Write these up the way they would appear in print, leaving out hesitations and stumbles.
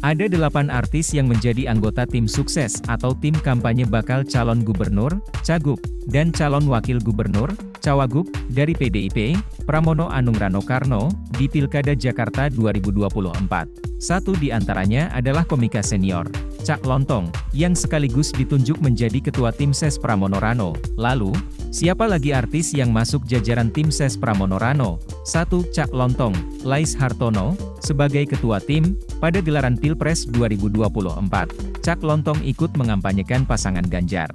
Ada 8 artis yang menjadi anggota tim sukses atau tim kampanye bakal calon gubernur, cagup, dan calon wakil gubernur, cawagup, dari PDIP, Pramono Anung Rano Karno, di Pilkada Jakarta 2024. Satu di antaranya adalah komika senior, Cak Lontong, yang sekaligus ditunjuk menjadi ketua tim ses Pramono Rano. Lalu, siapa lagi artis yang masuk jajaran tim ses Pramono Rano? 1. Cak Lontong, Lais Hartono, sebagai ketua tim, pada gelaran Pilpres 2024. Cak Lontong ikut mengampanyekan pasangan Ganjar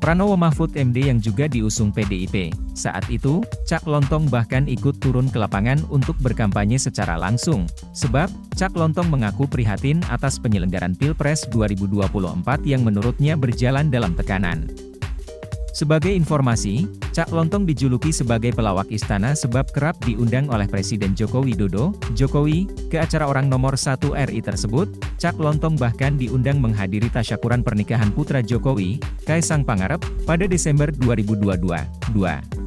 Pranowo Mahfud MD yang juga diusung PDIP. Saat itu, Cak Lontong bahkan ikut turun ke lapangan untuk berkampanye secara langsung. Sebab, Cak Lontong mengaku prihatin atas penyelenggaran Pilpres 2024 yang menurutnya berjalan dalam tekanan. Sebagai informasi, Cak Lontong dijuluki sebagai pelawak istana sebab kerap diundang oleh Presiden Joko Widodo, Jokowi, ke acara orang nomor 1 RI tersebut. Cak Lontong bahkan diundang menghadiri tasyakuran pernikahan putra Jokowi, Kaisang Pangarep, pada Desember 2022.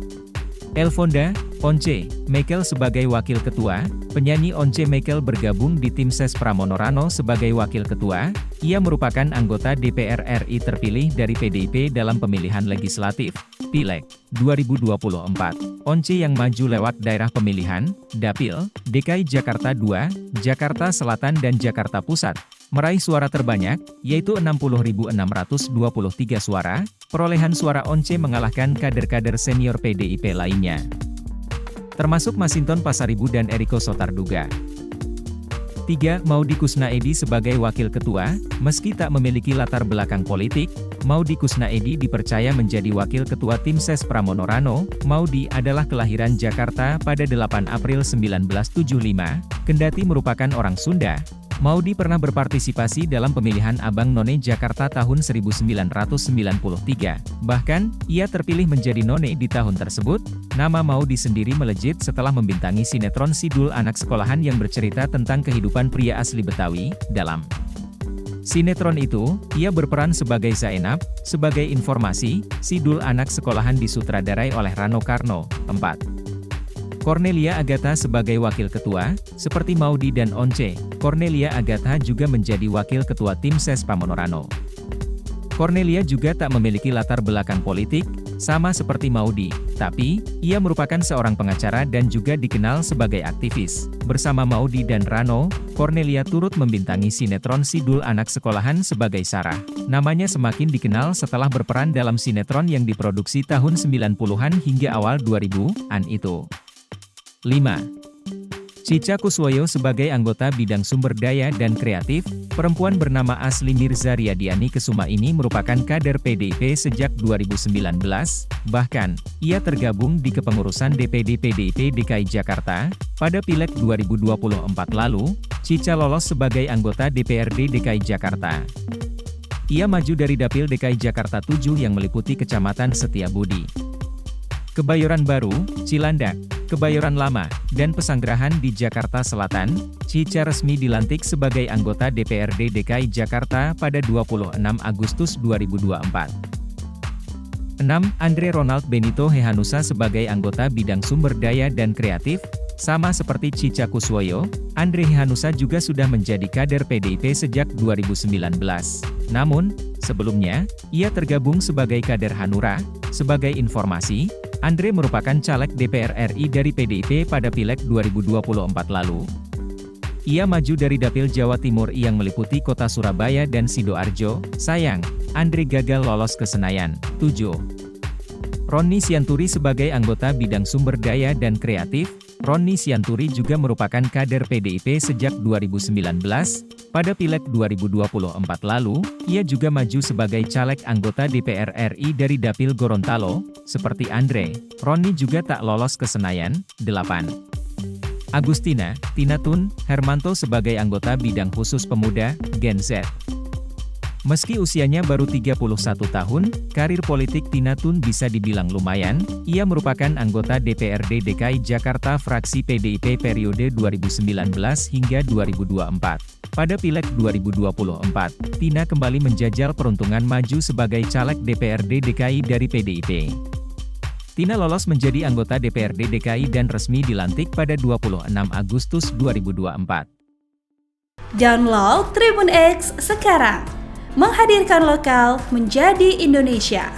Elfonda, Once Mekel sebagai wakil ketua. Penyanyi Once Mekel bergabung di tim ses Pramono Rano sebagai wakil ketua. Ia merupakan anggota DPR RI terpilih dari PDIP dalam pemilihan legislatif, Pileg, 2024. Once yang maju lewat daerah pemilihan, Dapil, DKI Jakarta II, Jakarta Selatan dan Jakarta Pusat, meraih suara terbanyak, yaitu 60.623 suara. Perolehan suara Once mengalahkan kader-kader senior PDIP lainnya, termasuk Masinton Pasaribu dan Eriko Sotarduga. 3. Maudy Kusnaedi sebagai wakil ketua. Meski tak memiliki latar belakang politik, Maudy Kusnaedi dipercaya menjadi wakil ketua tim ses Pramono Rano. Maudy adalah kelahiran Jakarta pada 8 April 1975, kendati merupakan orang Sunda. Maudy pernah berpartisipasi dalam pemilihan Abang None Jakarta tahun 1993. Bahkan, ia terpilih menjadi None di tahun tersebut. Nama Maudy sendiri melejit setelah membintangi sinetron Sidul Anak Sekolahan yang bercerita tentang kehidupan pria asli Betawi. Dalam sinetron itu, ia berperan sebagai Zainab. Sebagai informasi, Sidul Anak Sekolahan disutradarai oleh Rano Karno. 4. Cornelia Agatha sebagai wakil ketua. Seperti Maudy dan Once, Cornelia Agatha juga menjadi wakil ketua tim ses Pramono Rano. Cornelia juga tak memiliki latar belakang politik, sama seperti Maudy, tapi ia merupakan seorang pengacara dan juga dikenal sebagai aktivis. Bersama Maudy dan Rano, Cornelia turut membintangi sinetron Sidul Anak Sekolahan sebagai Sarah. Namanya semakin dikenal setelah berperan dalam sinetron yang diproduksi tahun 90-an hingga awal 2000-an itu. 5. Cica Kuswoyo sebagai anggota bidang sumber daya dan kreatif. Perempuan bernama asli Mirza Riyadiani Kesuma ini merupakan kader PDIP sejak 2019, bahkan, ia tergabung di kepengurusan DPD PDIP DKI Jakarta. Pada Pileg 2024 lalu, Cica lolos sebagai anggota DPRD DKI Jakarta. Ia maju dari Dapil DKI Jakarta 7 yang meliputi Kecamatan Setiabudi, Kebayoran Baru, Cilandak, Kebayoran Lama, dan Pesanggerahan di Jakarta Selatan. Cica resmi dilantik sebagai anggota DPRD DKI Jakarta pada 26 Agustus 2024. 6. Andre Ronald Benito Hehanusa sebagai anggota bidang sumber daya dan kreatif. Sama seperti Cica Kuswoyo, Andre Hehanusa juga sudah menjadi kader PDIP sejak 2019. Namun, sebelumnya, ia tergabung sebagai kader Hanura. Sebagai informasi, Andre merupakan caleg DPR RI dari PDIP pada Pileg 2024 lalu. Ia maju dari Dapil Jawa Timur yang meliputi kota Surabaya dan Sidoarjo. Sayang, Andre gagal lolos ke Senayan. 7. Roni Sianturi sebagai anggota bidang sumber daya dan kreatif. Roni Sianturi juga merupakan kader PDIP sejak 2019. Pada Pileg 2024 lalu, ia juga maju sebagai caleg anggota DPR RI dari Dapil Gorontalo. Seperti Andre, Roni juga tak lolos ke Senayan. 8. Agustina Tinatun Hermanto sebagai anggota bidang khusus pemuda, Gen Z. Meski usianya baru 31 tahun, karir politik Tinatun bisa dibilang lumayan. Ia merupakan anggota DPRD DKI Jakarta fraksi PDIP periode 2019 hingga 2024. Pada Pileg 2024, Tina kembali menjajal peruntungan maju sebagai caleg DPRD DKI dari PDIP. Tina lolos menjadi anggota DPRD DKI dan resmi dilantik pada 26 Agustus 2024. Download Tribun X sekarang. Menghadirkan lokal menjadi Indonesia.